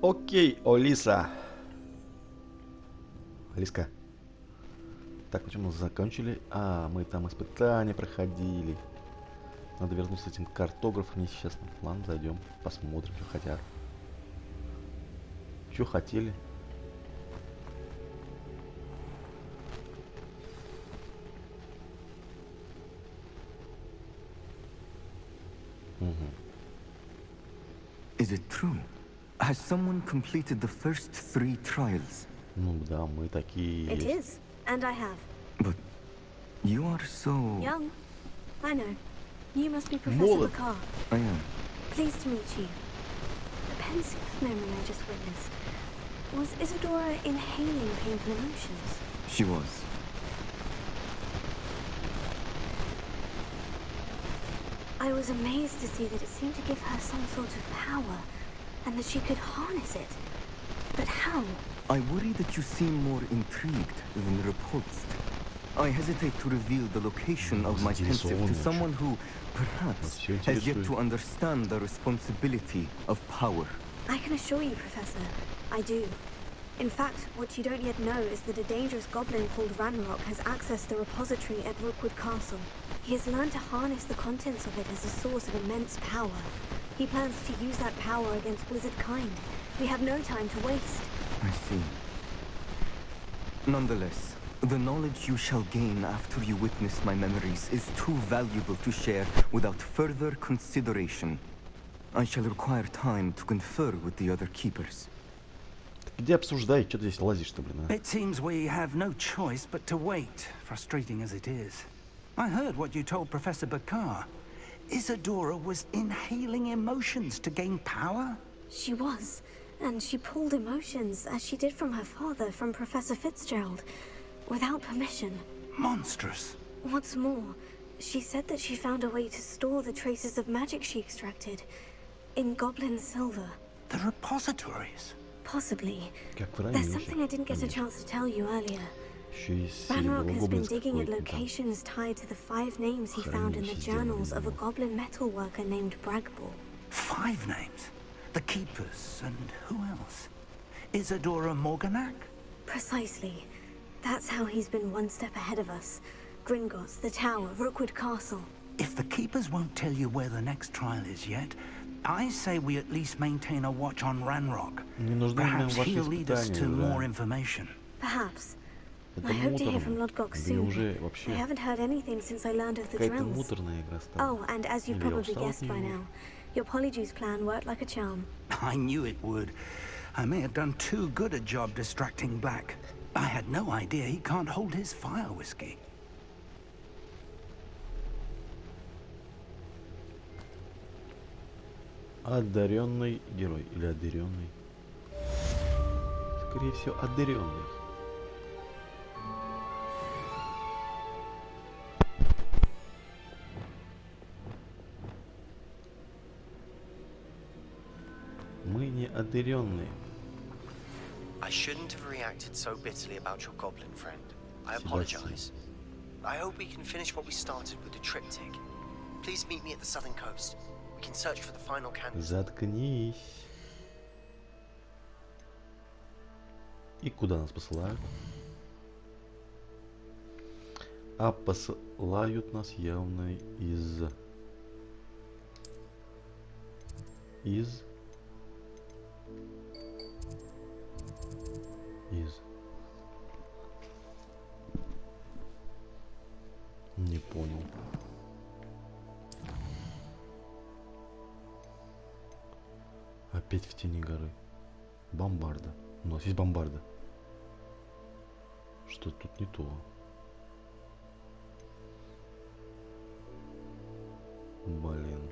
Окей, Олиса. Алиска. Так, на чем мы закончили? А, мы там испытания проходили. Надо вернуться с этим картографом несчастным. Ладно, зайдем, посмотрим, что хотят. Что хотели? Угу. Is it true? Has someone completed the first 3 trials? Ну да, мы такие It есть. is, and I have. But you are so... Young. I know. You must be Professor Молод. Bakar. I am. Pleased to meet you. The pensive memory I just witnessed. Was Isadora inhaling painful emotions? She was. I was amazed to see that it seemed to give her some sort of power, and that she could harness it. But how? I worry that you seem more intrigued than repulsed. I hesitate to reveal the location of my pensive to someone who, perhaps, has yet to understand the responsibility of power. I can assure you, Professor, I do. In fact, what you don't yet know is that a dangerous goblin called Ranrock has accessed the repository at Rookwood Castle. He has learned to harness the contents of it as a source of immense power. He plans to use that power against wizard kind. We have no time to waste. I see. Nonetheless, the knowledge you shall gain after you witness my memories is too valuable to share without further consideration. I shall require time to confer with the other keepers. Где обсуждай? Что ты здесь лазишь-то, блин, а? It seems we have no choice but to wait, frustrating as it is. I heard what you told Professor Bakar. Isadora was inhaling emotions to gain power? She was, and she pulled emotions, as she did from her father, from Professor Fitzgerald, without permission. Monstrous. What's more, she said that she found a way to store the traces of magic she extracted in goblin silver. The repositories. Possibly. Как There's something I didn't get a chance to tell you earlier. Ranrock has been digging at locations tied to the 5 names he found in the journals of a goblin metalworker named Bragball. 5 names? The Keepers, and who else? Isadora Morganac? Precisely. That's how he's been one step ahead of us. Gringotts, the Tower, Rookwood Castle. If the Keepers won't tell you where the next trial is yet, I say we at least maintain a watch on Ranrock. Perhaps he'll lead us to more information. Perhaps. I hope to hear from Lodgok soon. I haven't heard anything since I learned of the drills. Oh, and as you've probably guessed by now, your Polyjuice plan worked like a charm. I knew it would. I may have done too good a job distracting Black. I had no idea he can't hold his fire whiskey. Одаренный герой или одаренный? Скорее всего, одаренный. Мы не одаренные. I shouldn't have reacted so bitterly about your goblin friend. I apologize. I hope we can finish what we started with the triptych. Please meet me at the southern coast. We can search for the final candidate. Заткнись. И куда нас посылают? А посылают нас явно из не понял. Опять в тени горы. Бомбарда. У нас есть бомбарда. Что тут не то? Блин.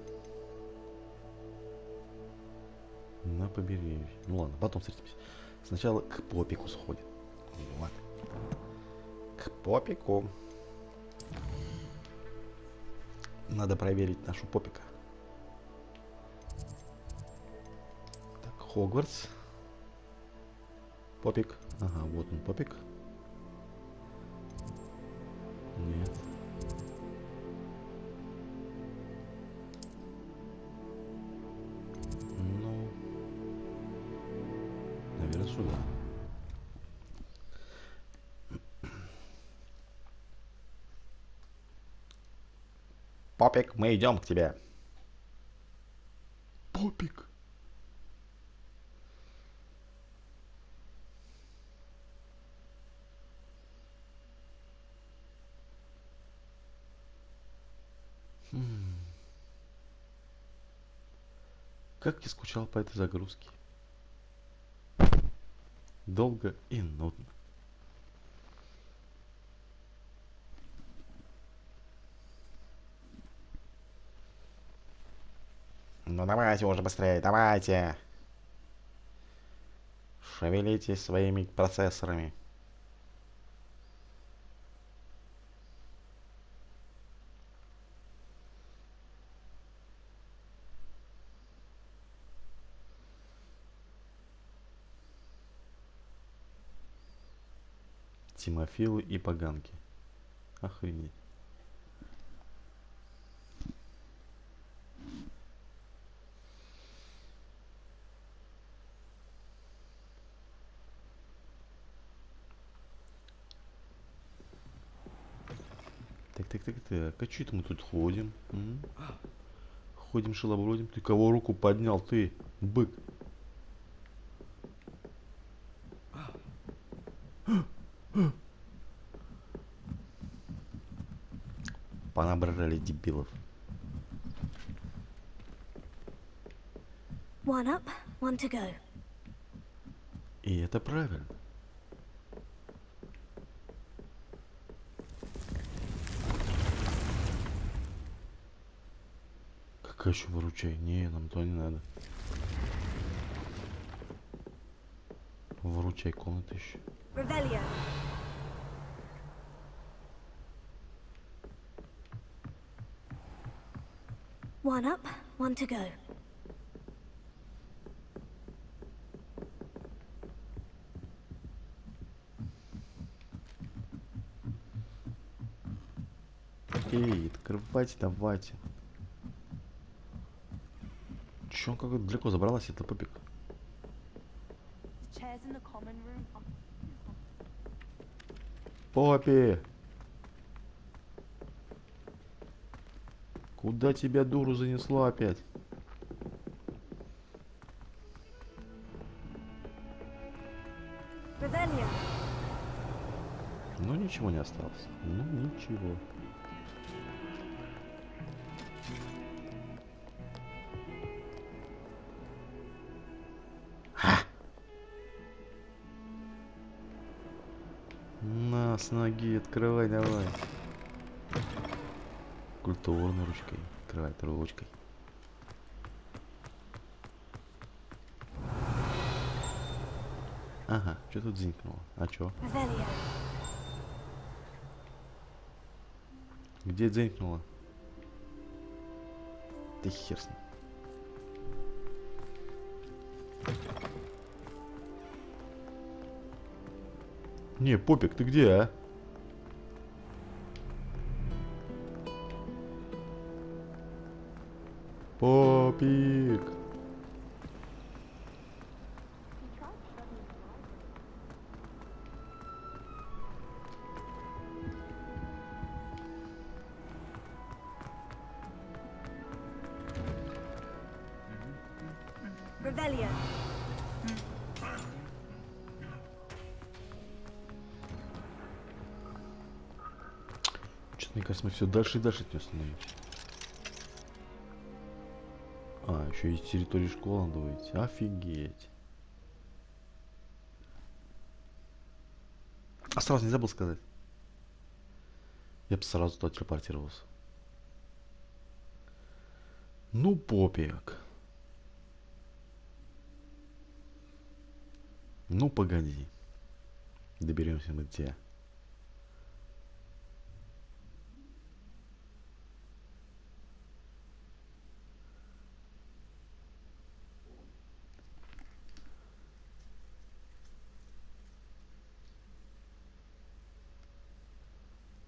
На побережье. Ну ладно, потом встретимся. Сначала к Попику сходит. Вот. К Попику. Надо проверить нашу Попика. Так, Хогвартс. Попик. Ага, вот он, Попик. Нет. Ну. наверное, сюда. Попик, мы идем к тебе. Попик. Как я скучал по этой загрузке. Долго и нудно. Ну давайте уже быстрее, давайте. Шевелитесь своими процессорами. Тимофилы и поганки. Охренеть. Так. А чё это мы тут ходим? Ходим, шелобродим. Ты кого руку поднял, ты, бык? Понабрали дебилов. One up, one to go. И это правильно. Какая еще выручай? Не, нам то не надо. Выручай комнаты еще. Revelio. One up, one to go. Эй, открывайте, давайте. Чё, как далеко забралась эта попик? Поппи! Куда тебя, дуру, занесло опять? Revelio. Ну ничего не осталось. Ну ничего. На, с ноги, открывай, давай. Культурной ручкой. Открывай ручкой. Ага, что тут зинкнуло? А чё? Revelio. Где дзенькнуло? Ты хер с ним. Не, Попик, ты где, а? Попик. Revelio. Что-то, мне кажется, мы все дальше и дальше от него становимся. А, еще и территорию школы надо выйти. Офигеть. А сразу не забыл сказать. Я бы сразу туда телепортировался. Ну, Попик. Ну, погоди. Доберемся мы до тебя.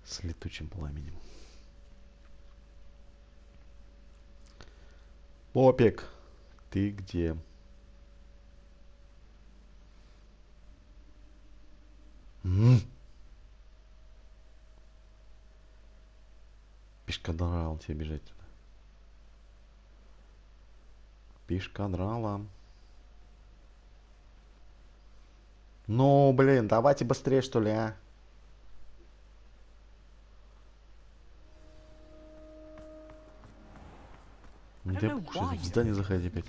С летучим пламенем. Попик, ты где? Пешкадрал тебе бежать туда. Пешкадралом. Ну, блин, давайте быстрее, что ли, а? Ну, ты в здание заходи опять.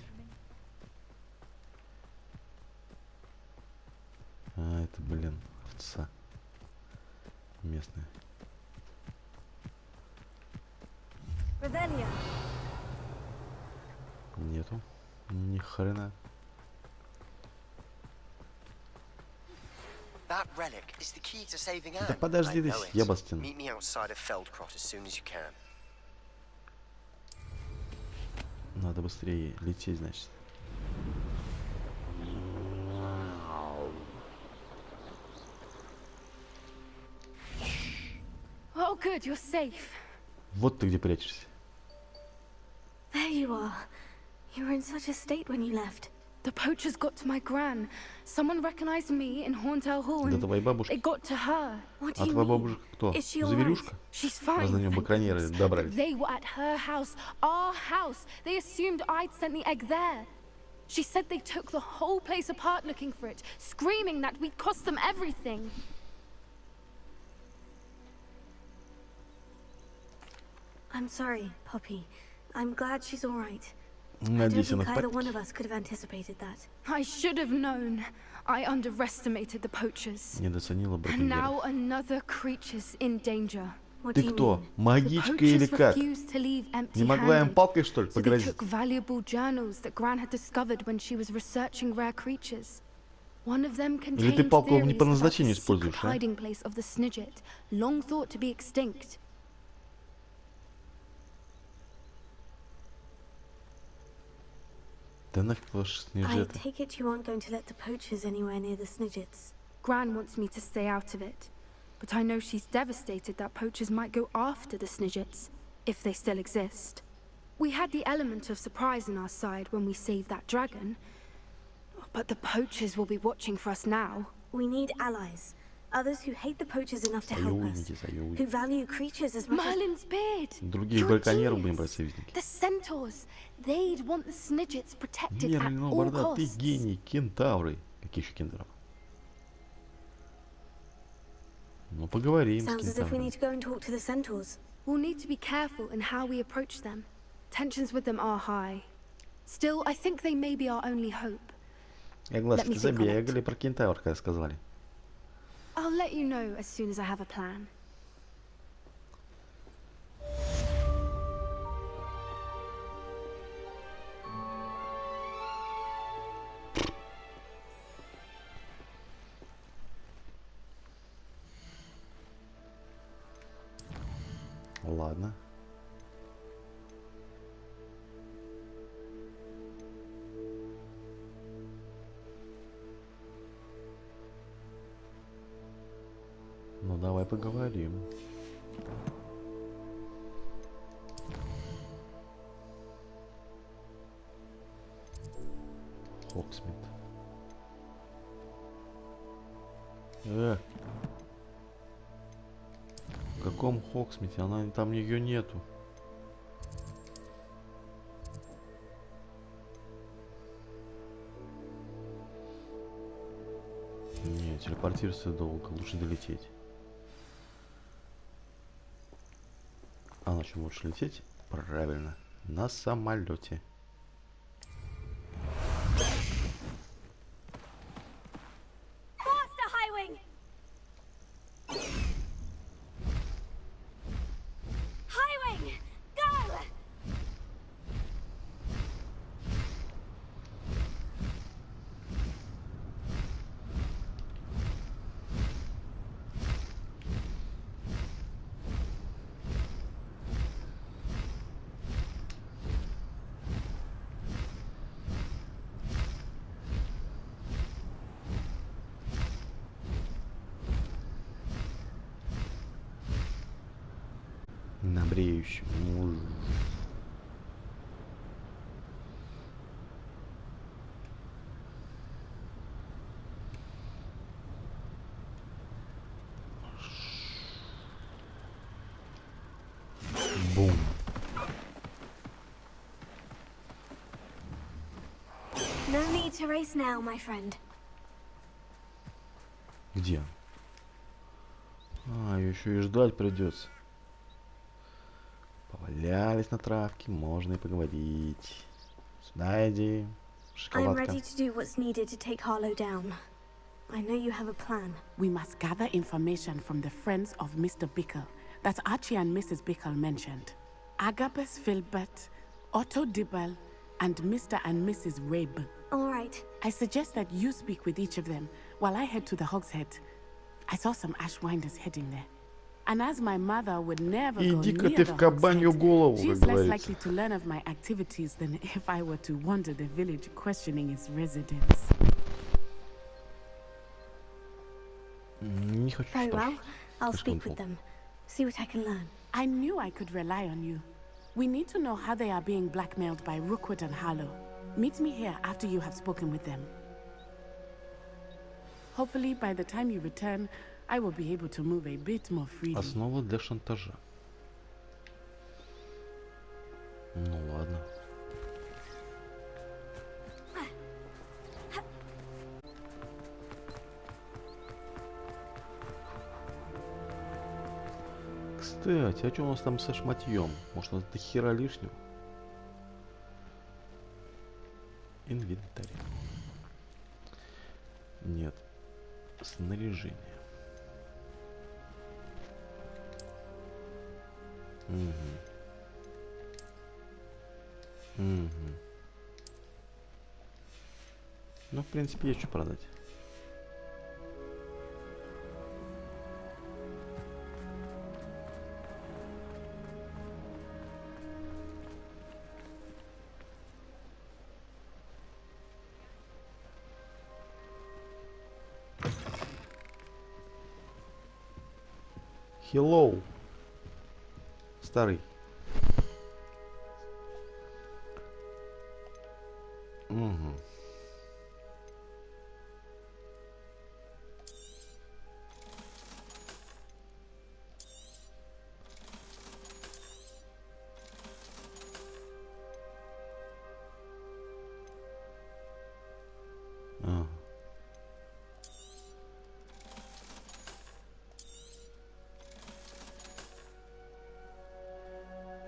А, это, блин, овца. Местная. Нету. Ни хрена. That relic is the key to saving Anne. Да подожди I ты, know it. ебастин. Meet me outside of Feldcrot as soon as you can. Надо быстрее лететь, значит. Oh, good, you're safe. Вот ты где прячешься. There you are. You were in such a state when you left. The poachers got to my gran. Someone recognized me in Horntail Hall, Да and твоей бабушки. it got to her. What do А you твоя mean? бабушка кто? Is she all Зверюшка? right? She's Раз на fine. нее Thank браконьеры goodness. добрались. They were at her house, our house. They assumed I'd sent the egg there. She said they took the whole place apart looking for it, screaming that we'd cost them everything. I'm sorry, Poppy. I'm glad she's all right. I don't Надеюсь, она think в either one порядке. of us could have anticipated that. I should have known. I underestimated the poachers. Недооценила And now браконьеров. another creature's in danger. What Ты do you кто? mean? Магичка The или poachers как? refused to leave Не могла им empty-handed. палкой, что ли, So they погрозить? took valuable journals that Gran had discovered when she was researching rare creatures. One of them Или ты contained палку не theories по about the назначению secret используешь, а? hiding place of the Snidget, long thought to be extinct. Да нафиг ваши I снежеты. take it you aren't going to let the poachers anywhere near the Snidgets. Gran wants me to stay out of it, but I know she's devastated that poachers might go after the Snidgets, if they still exist. We had the element of surprise on our side when we saved that dragon, but the poachers will be watching for us now. We need allies. Others who hate the poachers enough to help us. Who value creatures as much as... Merlin's beard! Других браконьеров будем брать союзники. The centaurs! They'd want the Snidgets protected at Мерлин, all борода, ты costs. гений, кентавры. Какие еще кентавры? Ну, поговорим с Sounds as if we кентаврами. need to go and talk to the centaurs. We'll need to be careful in how we approach them. Tensions with them are high. Still, I think they may be our only hope. Я глазки забегали про кентавр, когда сказали. I'll let you know as soon as I have a plan. Ладно. Ну, давай поговорим. Хоксмит. В каком Хоксмите? Она там ее нету. Не, телепортироваться долго, лучше долететь. А на чем лучше лететь? Правильно, на самолете. Faster, Highwing! Highwing! Go! На бреющем. No need to race now, my friend. Где? А, еще и ждать придется. Повалялись на травке, можно и поговорить. Сюда иди, I'm шоколадка. ready to do what's needed to take Harlow down. I know you have a plan. We must gather information from the friends of Mr. Bickle that Archie and Mrs. Bickle mentioned. Agabus Filbert, Otto Dibble, and Mr. and Mrs. Rabe. All right. I suggest that you speak with each of them while I head to the Hogshead. I saw some Ashwinders heading there. And as my mother would never go Иди-ка near ты the в кабанью Hogshead, голову, she's как less говорится. likely to learn of my activities than if I were to wander the village questioning its residents. Не хочу Very well. спрашивать. I'll Слишком speak with плохо. them. See what I can learn. I knew I could rely on you. We need to know how they are being blackmailed by Rookwood and Harlow. Meet me here after you have spoken with them. Hopefully, by the time you return, I will be able to move a bit more freely. Основа для шантажа. Ну ладно. Кстати, а что у нас там со шматьем? Может, у нас до хера лишнего? Инвентарь. Нет. Снаряжение. Угу. Ну, в принципе, есть что продать. Hello, старый. Угу.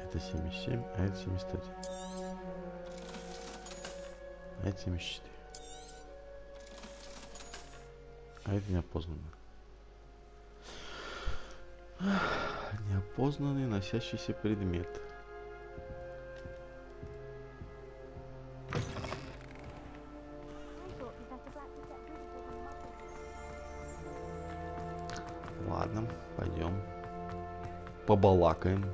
Это 77, а это 71. А это 74. А это неопознанно. Неопознанный носящийся предмет. Ладно, пойдем. Побалакаем.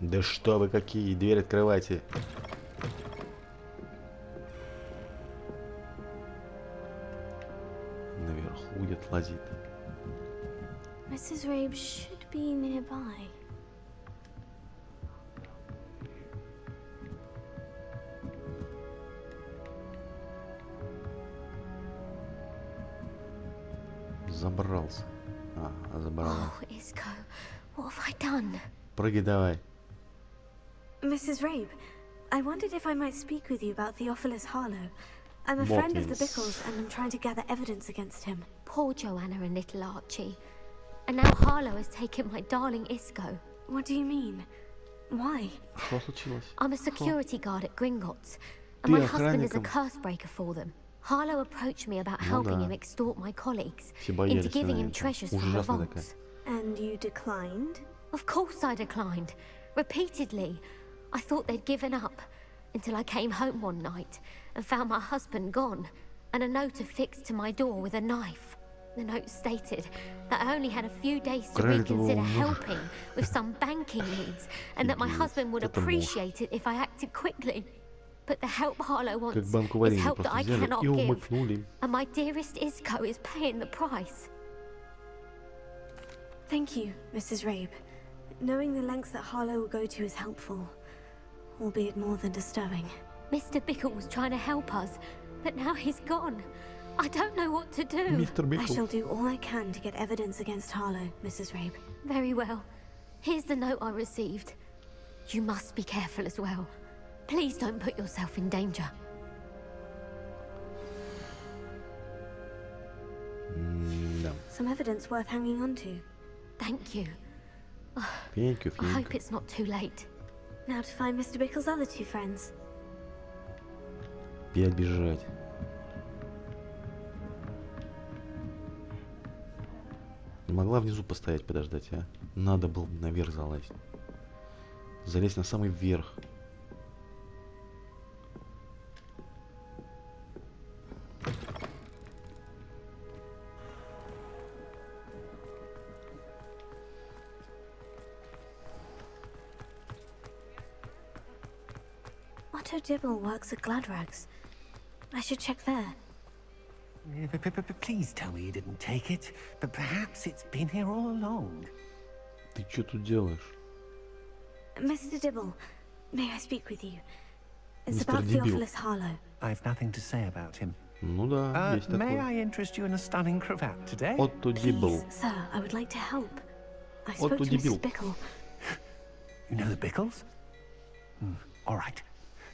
Да что вы какие, дверь открывайте. Наверху где-то лазит. Mrs. Rabe should be nearby. Забрался. Забрала. Oh, Isco, what have I done? Прыгай давай. Mrs. Rabe, I wondered if I might speak with you about Theophilus Harlow. I'm a friend of the Bickles and I'm trying to gather evidence against him. Poor Joanna and little Archie. And now Harlow has taken my darling Isco. What do you mean? Why? Что случилось? I'm a security guard at Gringotts, Ты and my husband is a охранником. curse breaker for them. Harlow approached me about Ну helping да. him extort my colleagues Все into боялись giving him наверное. treasures for Ужасная такая. revolts. And you declined? Of course I declined. Repeatedly. I thought they'd given up, until I came home one night and found my husband gone, and a note affixed to my door with a knife. The note stated that I only had a few days to Правильно, reconsider муж. helping with some banking needs, and that my Идиот. husband would Это муж. appreciate it if I acted quickly. But the help Harlow Как wants банку is варенья help that просто I взяли cannot и give, умыкнули. and my dearest Isco is paying the price. Thank you, Mrs. Rabe. Knowing the lengths that Harlow will go to is helpful, albeit more than disturbing. Mr. Bickle was trying to help us, but now he's gone. I don't know what to do. Мистер I shall Бикл. do all I can to get evidence against Harlow, Mrs. Rabe. Very well. Here's the note I received. You must be careful as well. Please don't put yourself in danger. Да. Some evidence worth hanging on to. Thank you. Фенька, I hope Фенька. it's not too late. Now to find Mr. Bickle's other two friends. Опять бежать. Не могла внизу постоять, подождать, а? Надо было наверх залазить. Залезть на самый верх. Otto Dibble works at Gladrags. I should check there. Please tell me you didn't take it. But perhaps it's been here all along. Ты что тут делаешь? Mr. Dibble, may I speak with you? It's Mr. about Dibble. Theophilus Harlow. I've nothing to say about him. Ну да, есть May I такое. interest you in a stunning cravat today? Отто Дибл. Please, sir, I would like to help. I Otto spoke to Dibble. Mrs. Bickle. You know the Bickles? All right.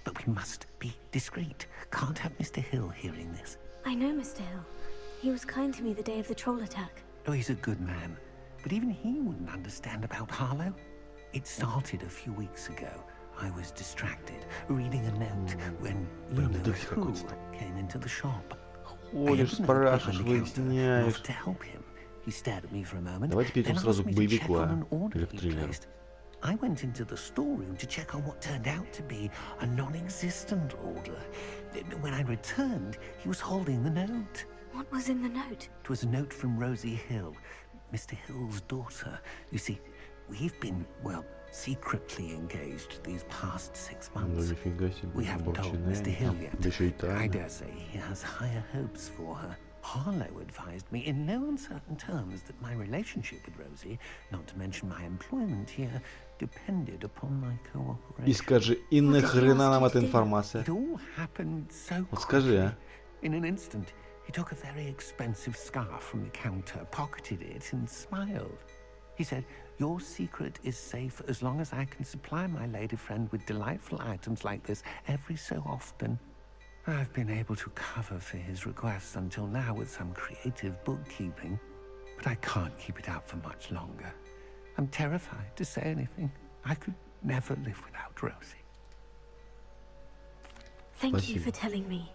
But we must be discreet. Can't have Mr. Hill hearing this. I know Mr. Hill. He was kind to me the day of the troll attack. Oh, he's a good man. But even he wouldn't understand about Harlow. It started a few weeks ago. I was distracted, reading a note, when you Прям know детектив who какой-то. came into the shop. Ходишь, спрашиваешь, выясняешь. To help him. He stared at me for a moment. Давайте перейдем then сразу asked к me to check боевику, on а? an order Или к he'd триллеру. placed. I went into the storeroom to check on what turned out to be a non-existent order. When I returned, he was holding the note. What was in the note? It was a note from Rosie Hill, Mr. Hill's daughter. You see, we've been, well, secretly engaged these past 6 Ну months. нифига себе, We haven't told Mr. Hill yet. Да еще и I тайна. dare say he has higher hopes for her. Harlow advised me in no uncertain terms that my relationship with Rosie, not to mention my employment here, depended upon my И cooperation. скажи, и нахрена нам эта информация? It all happened so Вот скажи, а? quickly. In an instant, he took a very expensive scarf from the counter, pocketed it, and smiled. He said, "Your secret is safe as long as I can supply my lady friend with delightful items like this every so often." I've been able to cover for his requests until now with some creative bookkeeping, but I can't keep it out for much longer. I'm terrified to say anything. I could never live without Rosie. Thank you Спасибо. for telling me.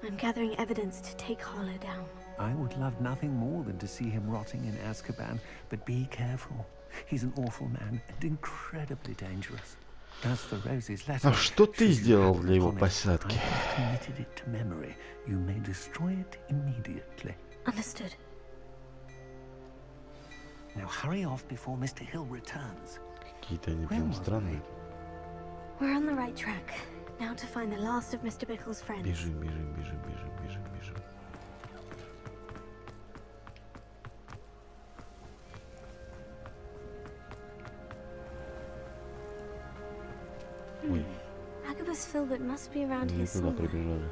I'm gathering evidence to take Harlow down. I would love nothing more than to see him rotting in Azkaban, but be careful. He's an awful man and incredibly dangerous. As for Rosie's letter, А что ты should you сделал happen для его upon it, посадки? I have committed it to memory. You may destroy it immediately. Understood. Now hurry off before Mr. Hill returns. Какие-то они Where прям was странные. We're on the right track. Now to find the last of Mr. Bickle's friends. Бежим, бежим, бежим, бежим, бежим, бежим. Ой, Agabus Filbert must be around не here туда somewhere. пробежали.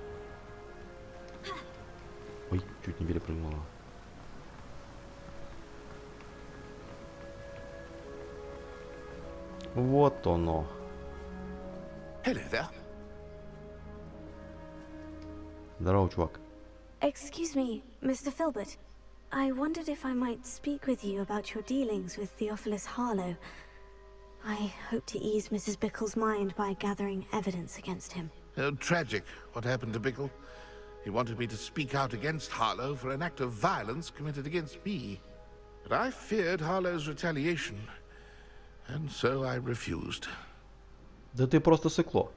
Ой, чуть не перепрыгнула. Вот оно. Hello there. Здорово, чувак. Excuse me, Mr. Filbert. I wondered if I might speak with you about your dealings with Theophilus Harlow. I hope to ease Mrs. Bickle's mind by gathering evidence against him. Oh, tragic what happened to Bickle. He wanted me to speak out against Harlow for an act of violence committed against me. But I feared Harlow's retaliation, and so I refused. Да ты просто сыкло.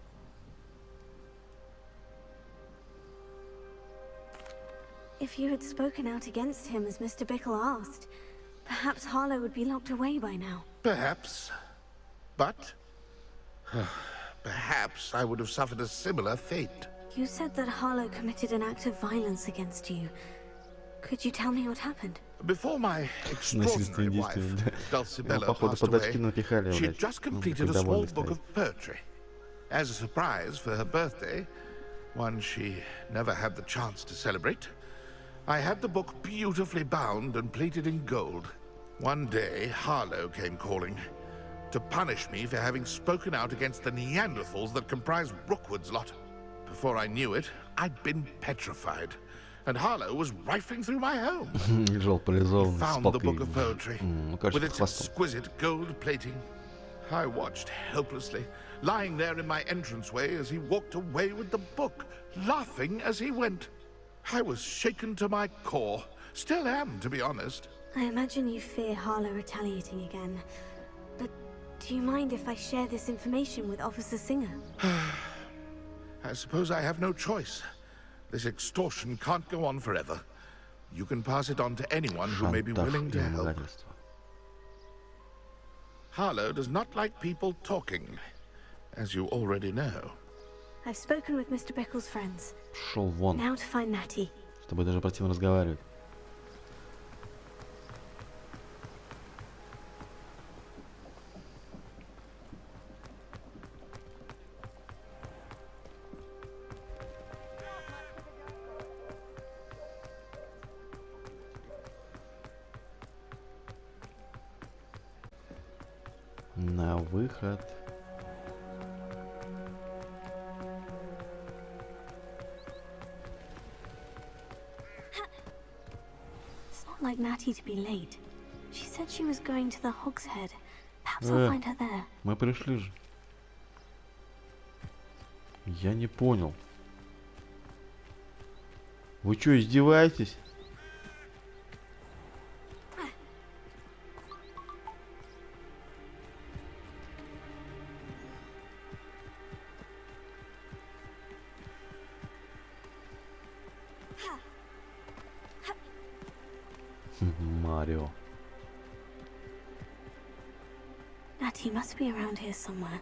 If you had spoken out against him as Mr. Bickle asked, perhaps Harlow would be locked away by now. Perhaps. But perhaps I would have suffered a similar fate. You said that Harlow committed an act of violence against you. Could you tell me what happened? Before my extraordinary Насильственные wife, действия, да. Dulcibella, Походу, passed под очки away, напихали, she had блядь. just Ну, completed такой a small довольный book стоит. of poetry. As a surprise for her birthday, one she never had the chance to celebrate, I had the book beautifully bound and plated in gold. One day, Harlow came calling. to punish me for having spoken out against the Neanderthals that comprise Rookwood's lot. Before I knew it, I'd been petrified, and Harlow was rifling through my home. Лежал парализованный, с Found the палкой book of poetry кажется, with its хвостом. exquisite gold plating. I watched helplessly, lying there in my entranceway as he walked away with the book, laughing as he went. I was shaken to my core. Still am, to be honest. I imagine you fear Harlow retaliating again. But do you mind if I share this information with Officer Singer? I suppose I have no choice. This extortion can't go on forever. You can pass it on to anyone who may be Шантаж willing и to help. вымогательство. Harlow does not like people talking, as you already know. I've spoken with Mr. Bickle's friends. Шел вон, Now to find Natty. с тобой даже противно разговаривать. На выход. It's not like Natty to be late. She said she was going to the Hog's Head. Perhaps I'll find her there. Мы пришли же. Я не понял. Вы что, издеваетесь? Марио. Natty must be around here somewhere.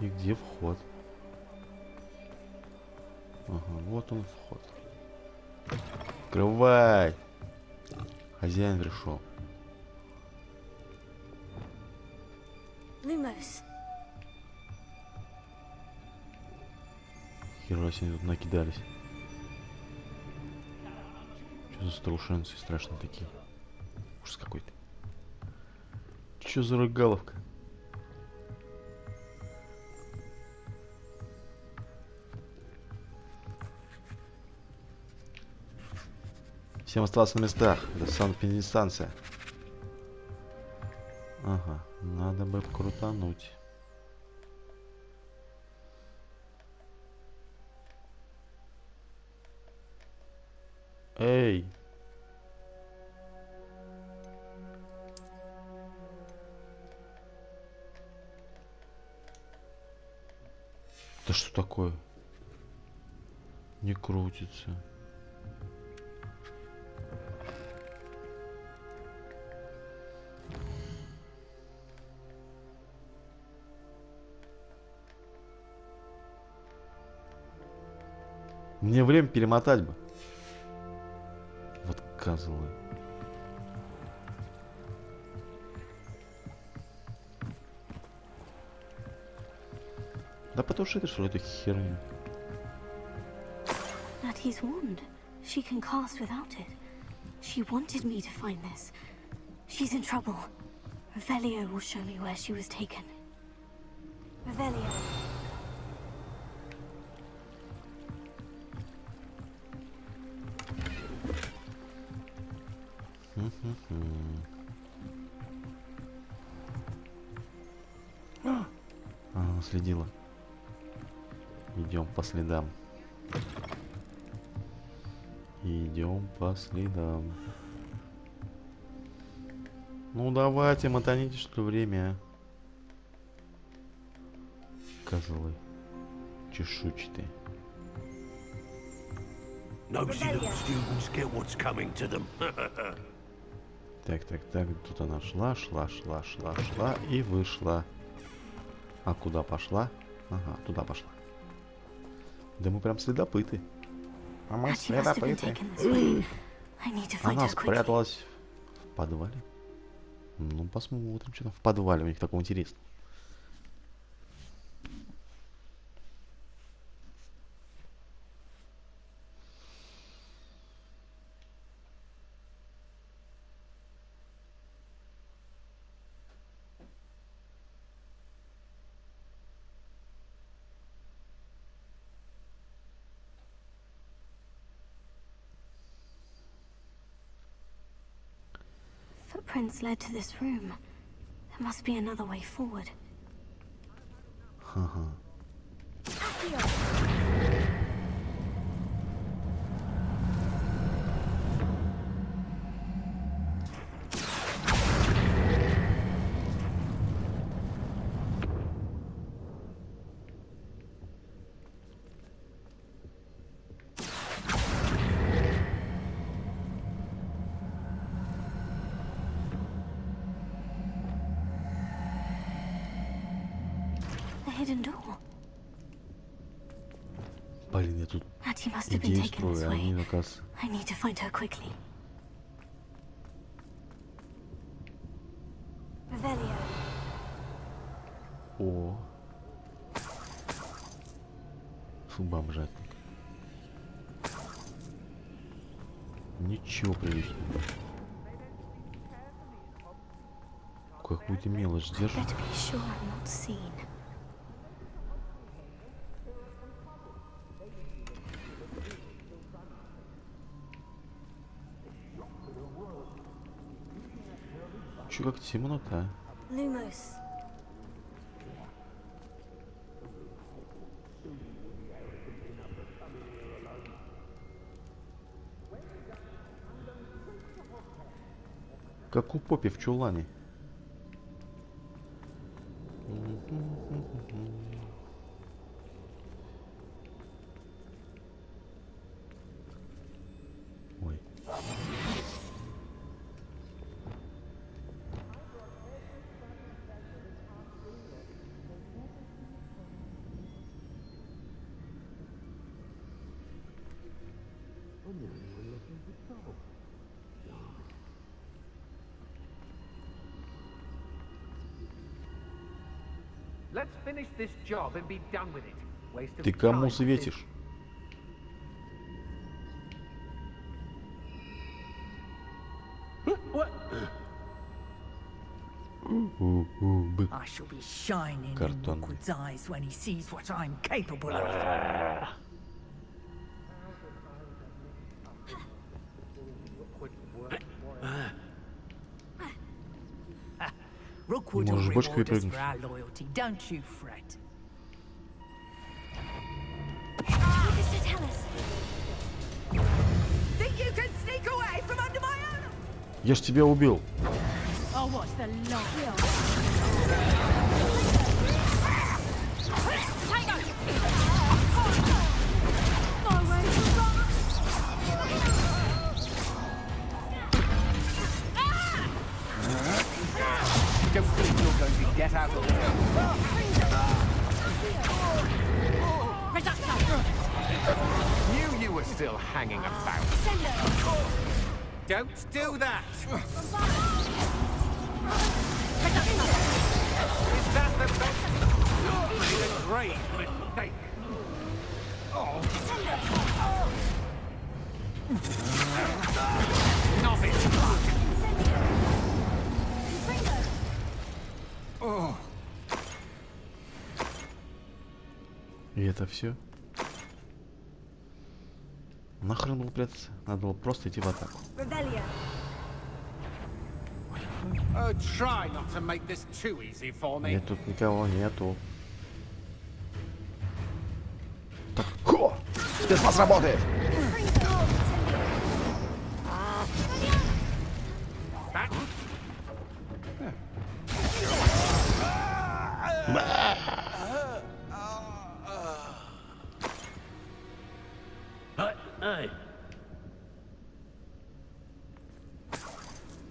И где вход? Ага, вот он вход. Открывай! Хозяин пришел. Lumos. Хера себе тут накидались. Что за старушенцы страшные такие? Ужас какой-то. Что за рыгаловка? Всем оставаться на местах. Это санэпидстанция. Ага, надо бы крутануть. Эй! Да что такое? Не крутится. Мне время перемотать бы. Вот козлы. Да потуши ты, что ли, эту херню. Natty's wand. She can cast without it. She wanted me to find this. She's in trouble. Revelio will show me where she was taken. Revelio. Она следила. Идем по следам. Идем по следам. Ну давайте, мотаните, что ли, время. Козлы. Чешуйчатые. Nosy little students get what's coming to them. Так. Тут она шла и вышла. А куда пошла? Ага, туда пошла. Да мы прям следопыты. А мы Natty must have been следопыты. taken this way. I need to find Она her quickly. спряталась в подвале. Ну, посмотрим, что там в подвале у них такого интересного. footprints led to this room. There must be another way forward. Ага. Hidden door. Блин, я тут Hattie must have been идеи taken this строю, а way. они, оказывается... I need to find her quickly. Revelio. О. Фу, бомжатник. Ничего приличного. Какую-то мелочь держит. Better be sure I'm not seen. Чё, как темнота? Lumos. Как у Поппи в чулане. Ой. Let's finish this job and be done with it. Waste of Ты кому time. светишь? What? Бык. I shall be shining in Картонный. Rookwood's eyes when he sees what I'm capable of. Rookwood will Можешь бочку reward us перепрыгнуть. for our loyalty, don't you fret. What does it tell us? Think you can sneak away from under my own? Я ж тебя убил. Oh, what's the lot? Don't think you're going to get out of there. Knew you were still hanging about. Don't do that. Is that the best? It's a grave mistake. Novice. И это все? Нахрен было прятаться? Надо было просто идти в атаку. Revelio. Try not to make this too easy for me. Нет, тут никого нету. Так, хо! Спецназ работает!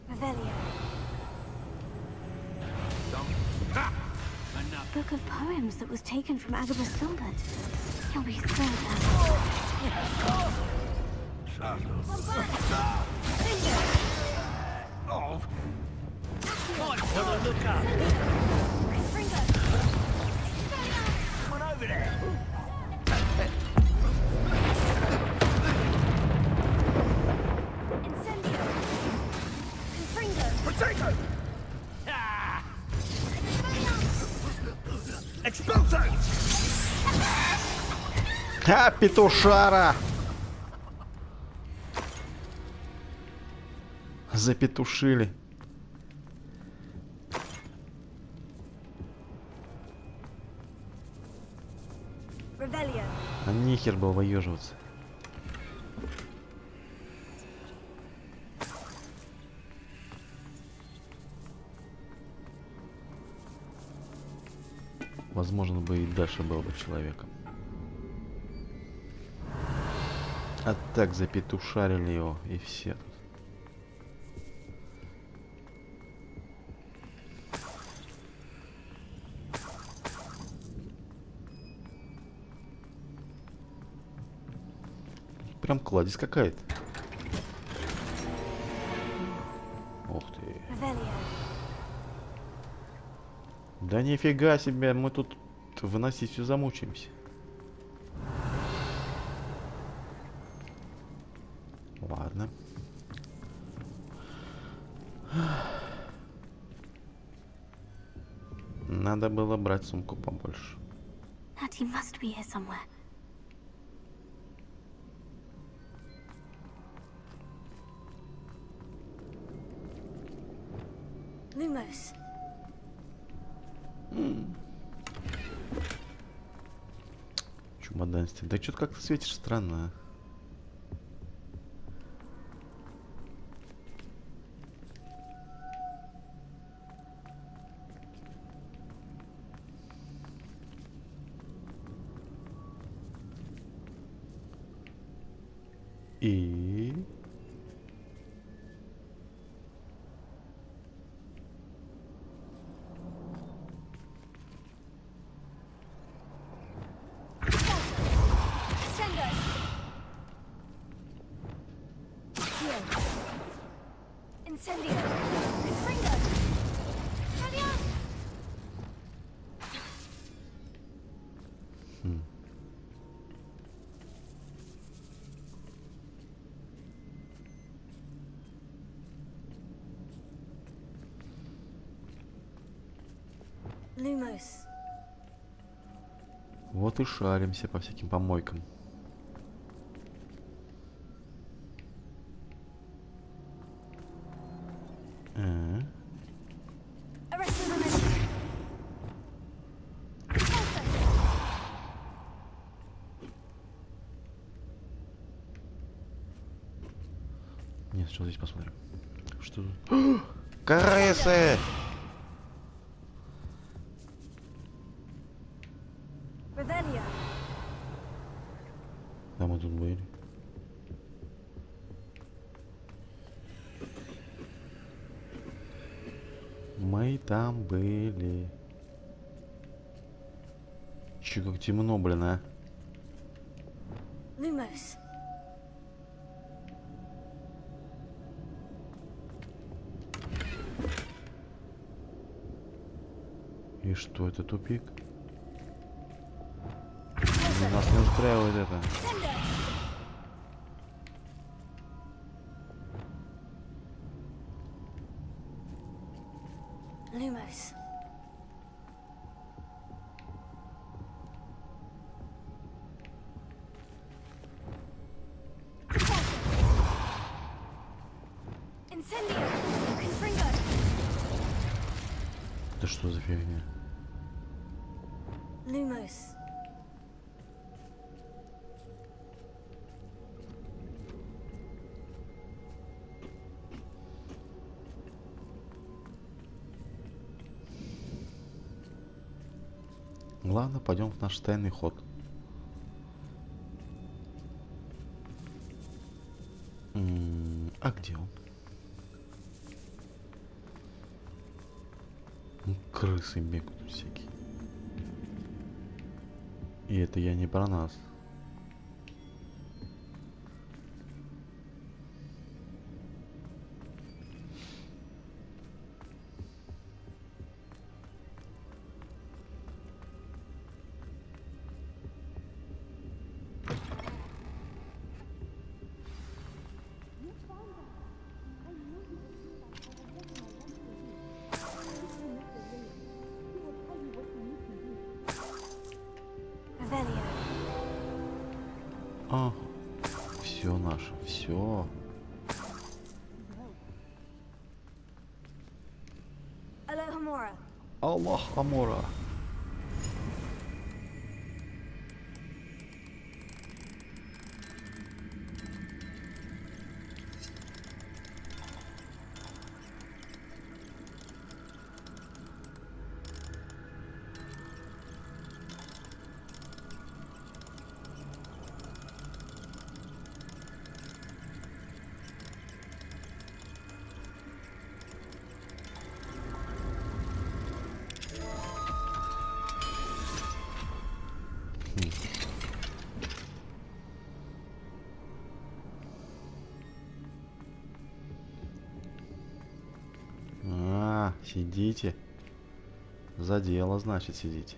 Revelio. Book of poems that was taken from Agabus Filbert. He'll be thrilled now. Ха, петушара! Запетушили. Revelio. А нехер было выеживаться. Возможно, бы и дальше был бы человеком. А так запетушарили его, и все тут. Прям кладезь какая-то. Ух ты. Да нифига себе, мы тут выносить все замучаемся. Ладно. Надо было брать сумку побольше. He must be here somewhere. Lumos. Чемоданство. Да что-то как-то светишь странно. И... Lumos. Вот и шаримся по всяким помойкам. Нет, что здесь посмотрим. Что? Крысы! А мы тут были. Мы там были. Че, как темно, блин, а? Lumos. И что, это тупик? Нас не устраивает это. Lumos. Incendio. Confringo. Это что за фигня? Lumos. Ладно, пойдем в наш тайный ход. А где он? Ну, крысы бегают всякие. И это я не про нас. Ага, все наше, все. Alohomora. Аллах Амора. Сидите. За дело, значит, сидите.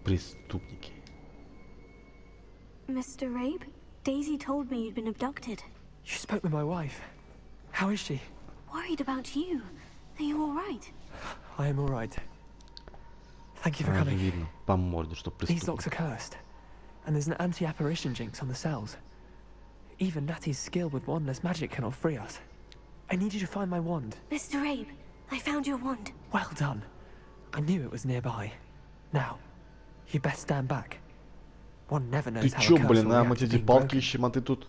Преступники. Mr. Rabe, Daisy told me you'd been abducted. You spoke with my wife. How is she? Worried about you. Are you all right? I am all right. Thank you for coming. Видно по морде, что These locks are преступник. cursed, and there's an anti-apparition jinx on the cells. Even Natty's skill with wandless magic cannot free us. I need you to find my wand. Mr. Rabe, I found your wand. Well done. I knew it was nearby. Now, you best stand back. One never Ты knows how чё, a curse блин, will а react мы to эти being палки broken. ищем, а ты тут...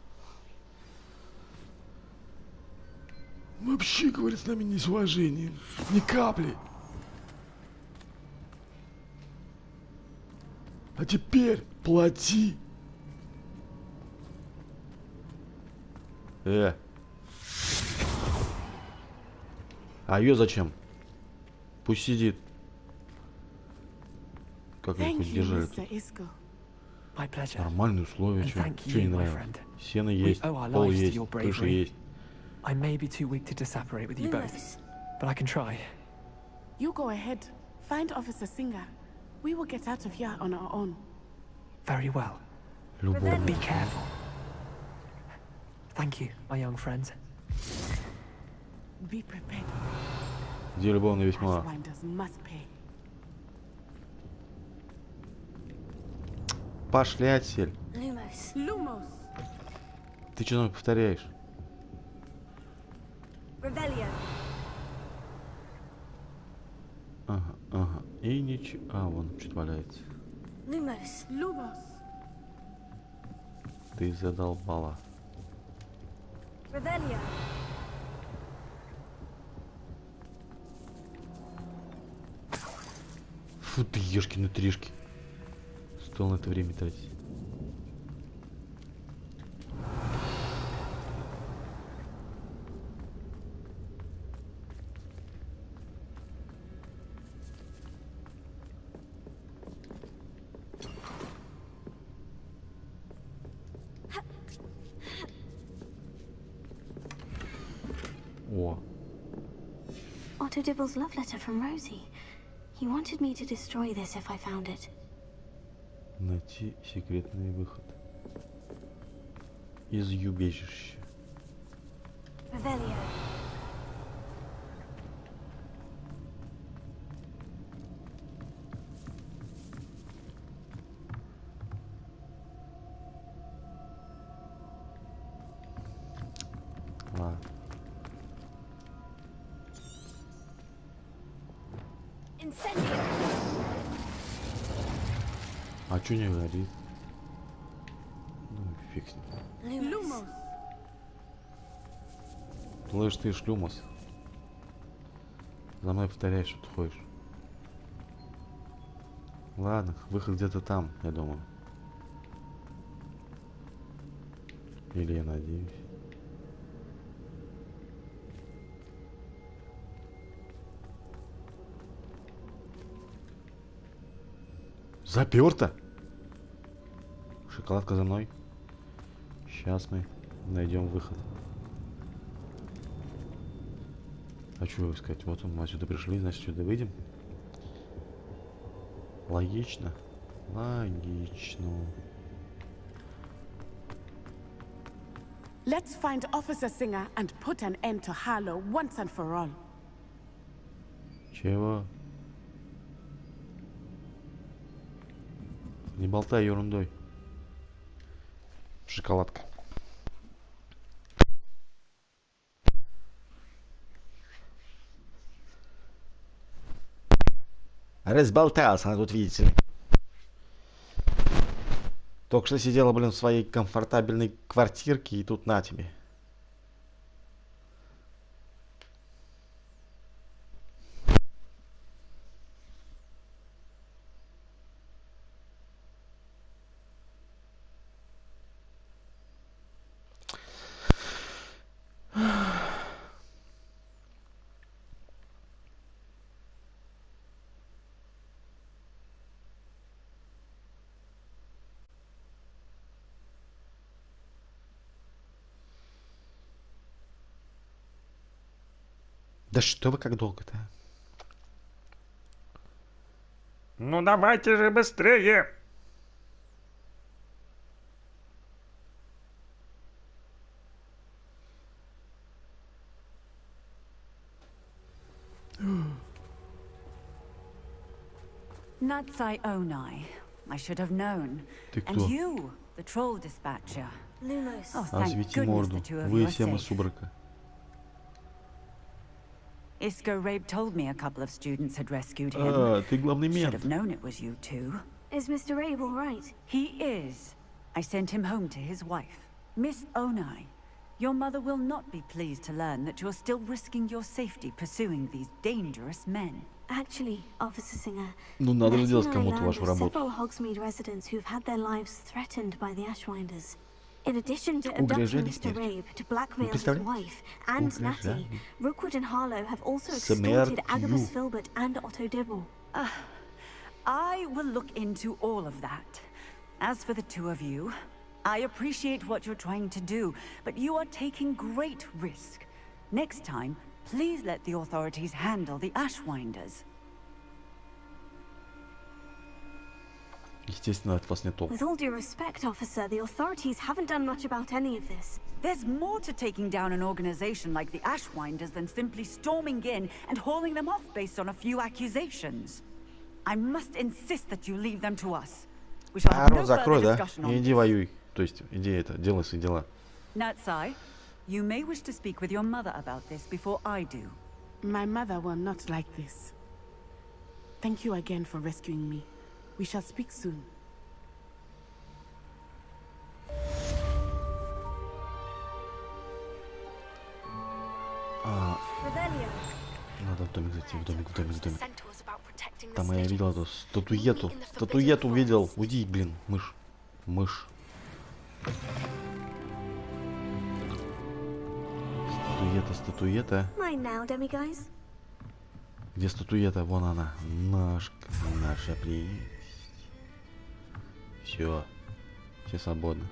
Вообще, говорит, с нами не с уважением. Ни капли. А теперь плати. А ее зачем? Пусть сидит. Как их хоть держали тут? My pleasure. Нормальные условия, And чё thank не you, my нравится? friend. Сено We есть, owe our пол lives to есть, your крыша bravery. есть. I may be too weak to disapparate with you both, Lumos. but I can try. You go ahead. Find Officer Singer. We will get out of here on our own. Very well. Любовь. Be careful. Thank you, my young friends. Be prepared. Где любовные весьма? Ashwinders must pay. Пошли отсель. Lumos. Lumos. Ты что нам повторяешь? Revelio. Ага. И ничего. А, вон что-то валяется. Lumos. Lumos. Ты задолбала. Revelio. Фу ты, ешкины тришки. Стоило на это время тратить. О, Otto Dibble's love letter from Rosie. He wanted me to destroy this if I found it. найти секретный выход из убежища. Revelio. Ладно. Incendio. А чё не горит? Ну, фиг с ним. Lumos. Слышь ты, шлюмос. За мной повторяешь, что ты ходишь. Ладно, выход где-то там, я думаю. Или я надеюсь. Заперто! Шоколадка за мной. Сейчас мы найдем выход. А что искать? Вот он, мы отсюда пришли, значит, сюда выйдем. Логично. Логично. Let's find Officer Singer and put an end to Harlow once and for all. Чего? Не болтай ерундой. Шоколадка. Разболтался она тут, видите ли. Только что сидела, блин, в своей комфортабельной квартирке, и тут на тебе. Да что вы как долго-то? Ну давайте же быстрее! Natsai Onai. I should have known. Ты And кто? you, the troll dispatcher. Lumos. Oh, thank Освети goodness морду. the two of you Вы are всем из safe. субрака. Isco Rabe told me a couple of students had rescued him. А, ты главный Should мент. have known it was you two. Is Mr. Abe all right? He is. I sent him home to his wife. Miss Onai, your mother will not be pleased to learn that you're still risking your safety pursuing these dangerous men. Actually, Officer Singer, Ну надо же Matty делать and I кому-то learned вашу of работу. several Hogsmeade residents who've had their lives threatened by the Ashwinders. In addition to Угрожали abducting Mr. смертью. Rabe to blackmail Вы his представляете? wife and Natty, Угрожали. Rookwood and Harlow have also extorted Смертью. Agabus Filbert and Otto Dibble. I will look into all of that. As for the two of you, I appreciate what you're trying to do, but you are taking great risk. Next time, please let the authorities handle the Ashwinders. Естественно, от вас не толк. With all due respect, officer, the authorities haven't done much about any of this. There's more to taking down an organization like the Ashwinders than simply storming in and hauling them off based on a few accusations. I must insist that you leave them to us. We shall А have no рот закрой, further да? discussion on И иди this. воюй. То есть, иди это, делай свои дела. Natsai, you may wish to speak with your mother about this before I do. My mother will not like this. Thank you again for rescuing me. We shall speak soon. Надо в домик зайти, в домик. Там я видел эту статуэту. Статуэту видел. Уйди, блин, мышь. Статуэта. Mine now, demiguise. Где статуэта? Вон она. Наша прелесть. Все свободны.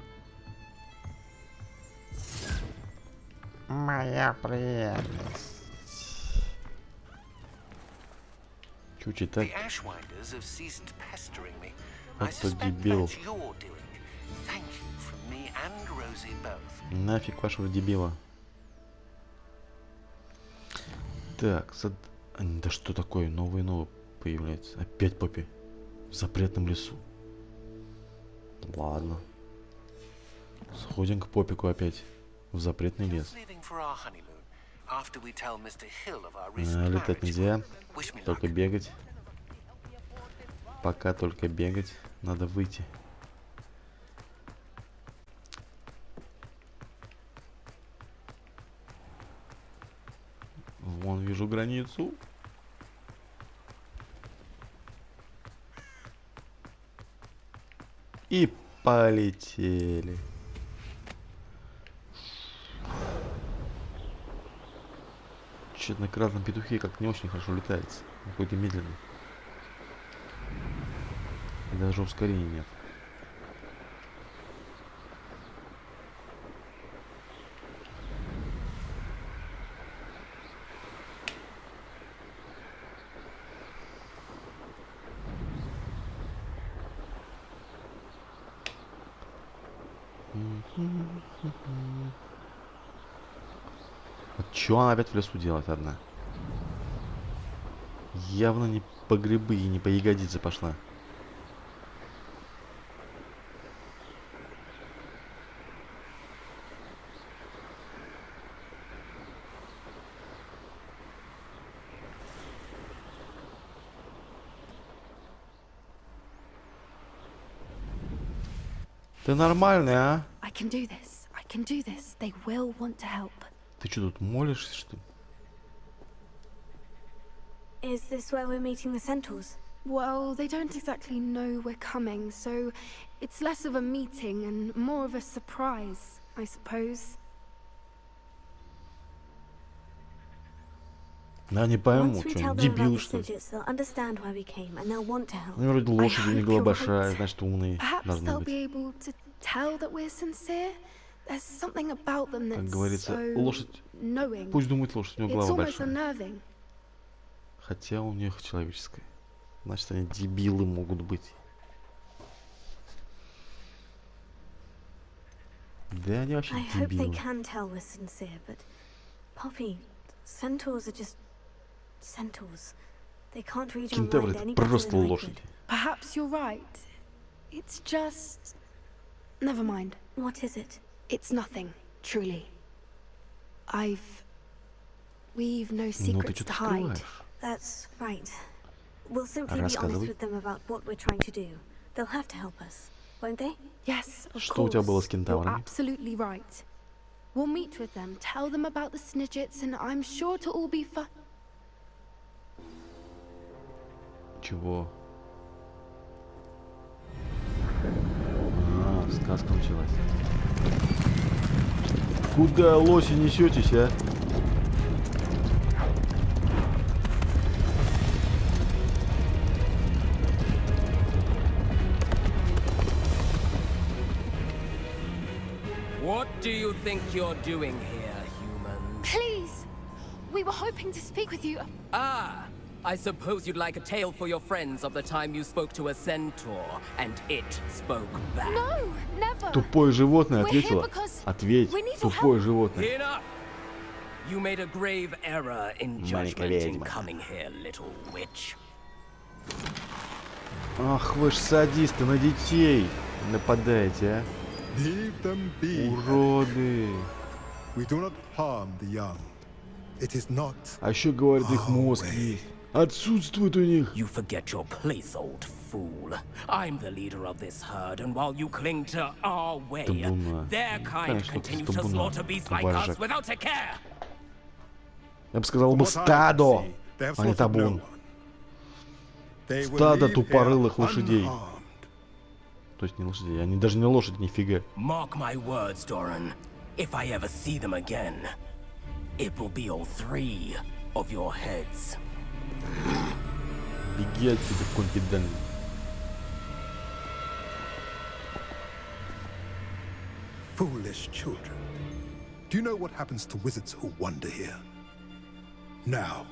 Моя прелесть. Чё читать? Вот то дебил. Нафиг вашего дебила. Так, да что такое? Новые появляются. Опять Поппи. В запретном лесу. Ладно. Сходим к Поппику опять. В запретный лес. Летать нельзя. Только бегать. Пока только бегать. Надо выйти. Вон вижу границу. И полетели. Чё-то на красном петухе как не очень хорошо летается. Какой-то медленный. И даже ускорения нет. Вот чё она опять в лесу делает одна? Явно не по грибы и не по ягодице пошла. Ты нормальный, а? I can do this. I can do this. They will want to help. Ты что тут молишься, что ли? Is this where we're meeting the centaurs? Well, they don't exactly know we're coming, so it's less of a meeting and more of a surprise, I suppose. Да, не пойму, Once we что, tell them about дебил, the что ли? Sigits, they'll understand why we came, and they'll want to help. Ну, вроде лошадь у них была hope you're большая, right. значит, умные Perhaps должны they'll быть. be able to tell that we're sincere. There's something about them Как that's говорится, so лошадь... knowing. Пусть думает лошадь, у него It's голова almost большая. unnerving. Хотя у них человеческая. Значит, они дебилы могут быть. Да они вообще I hope they дебилы. can tell we're sincere, but Poppy, centaurs are just centaurs. They can't read your Кентавры mind — any это better просто than I could. лошади. Perhaps you're right. It's just... Never mind. What is it? It's nothing, truly. We've no Ну ты secrets что-то to hide. скрываешь. That's right. We'll simply be honest Рассказывай. with them about what we're trying to do. They'll have to help us, won't they? Yes, of Что у тебя было с course. You're кентаврами? absolutely right. We'll meet with them, tell them about the Snidgets, and I'm sure to all be fun. Чего? А, сказка началась. Куда, лоси, несетесь, а? What do you think you're doing here, human? Please! We were hoping to speak with you. Ah, I suppose you'd like a tale for your friends of the time you spoke to a centaur, and it spoke back. No, never! Тупое животное We're here ответило. because Ответь, we need your тупое help. животное. Enough! You made a grave error in Маленькая judgment in ведьма. coming here, little witch. Ах, вы ж садисты, на детей нападаете, а? Leave them be. Уроды. We do not harm the young. It is not. А еще говорят, их мозг есть. Отсутствует у них. You forget your place, old fool. I'm the leader of this herd, and while you cling to our way, Табуна. their kind Конечно, continue табуна. to slaughter beasts like us Вожак. without a care. Я бы сказал From бы what I стадо, see, they have а не slaughtered no табун. one. They will Стадо leave тупорылых here лошадей. unharmed. То есть не лошадей, они даже не лошади, нифига. Mark my words, Doran. If I ever see them again, it will be all 3 of your heads. Беги отсюда, конфидент. Foolish children. Do you know what happens to wizards who wander here? Now,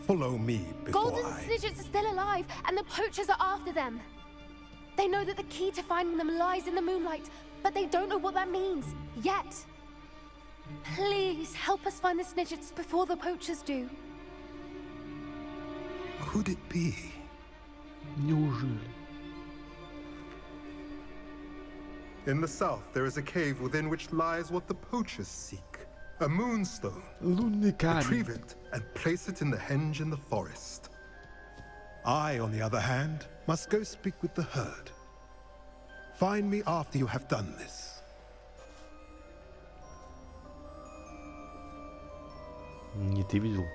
follow me before Golden Snidgets are still alive, and the poachers are after them. They know that the key to finding them lies in the moonlight, but they don't know what that means, yet. Please, help us find the Snidgets before the poachers do. Could it be? Неужели? In the south, there is a cave within which lies what the poachers seek. A moonstone. Лунный камень. Retrieve it and place it in the henge in the forest. I, on the other hand, must go speak with the herd. Find me after you have done this. Не, ты видел?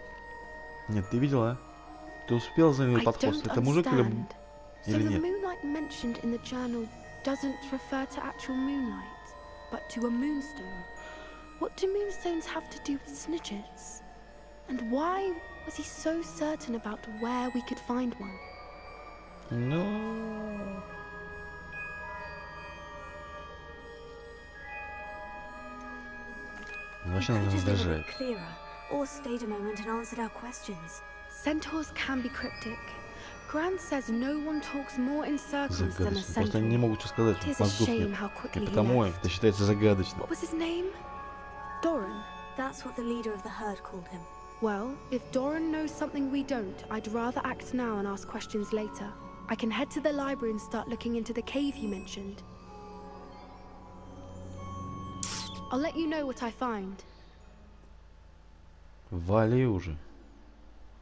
Нет, ты видел, а? Ты успел за ним I подхвост? don't Это мужик или understand. So the нет? moonlight mentioned in the journal doesn't refer to actual moonlight, but to a moonstone. What do moonstones have to do with Snidgets? And why was he so certain about where we could find one? Ну... Вообще We нас could have been a раздражает. bit clearer, or stayed a moment and answered our questions. Centaurs can be cryptic. Gran says no one talks more in circles than a Загадочно. Просто они не centaur. могут что сказать, It is a мозгов shame нет. how И quickly he потому left. это считается загадочным. What was his name? Doran. That's what the leader of the herd called him. Well, if Doran knows something we don't, I'd rather act now and ask questions later. I can head to the library and start looking into the cave you mentioned. I'll let you know what I find. Вали уже.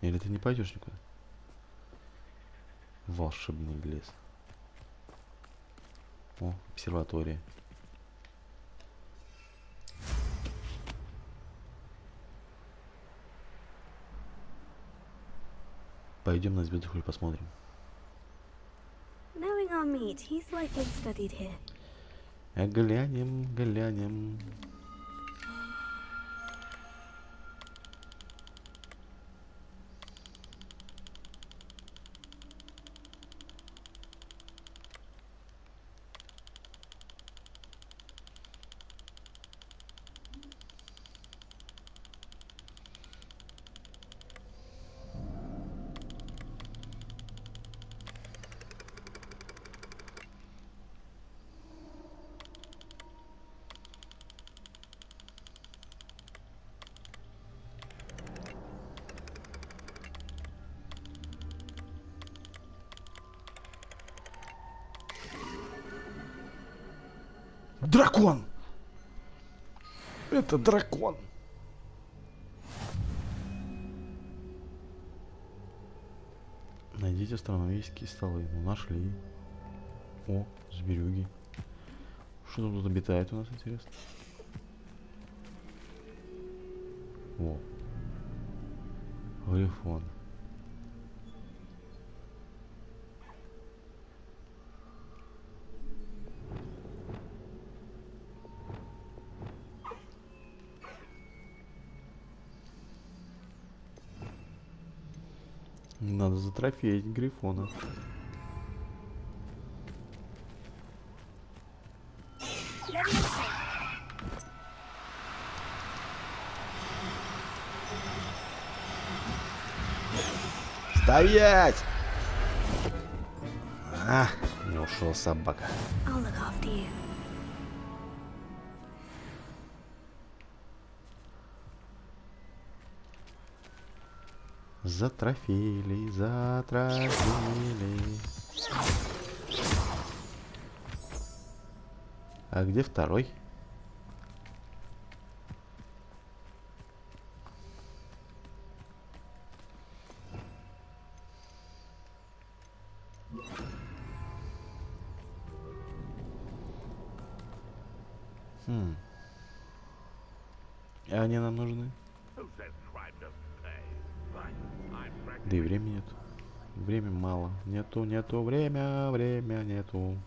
Или ты не пойдешь никуда? Волшебный лес. О, обсерватория. Пойдем на звездуху и посмотрим. Knowing our meat, he's likely studied here. Глянем, глянем. Дракон! Это дракон! Найдите астрономические столы. Ну, нашли. О, зверюги. Что тут обитает у нас, интересно? О. Грифон. Надо затрофеить грифона. Стоять! А, не ушел собака. I'll look after you. Затрофеили, затрофеили. А где второй? А они нам нужны? Да и времени нет. Времени мало. Нету время нету.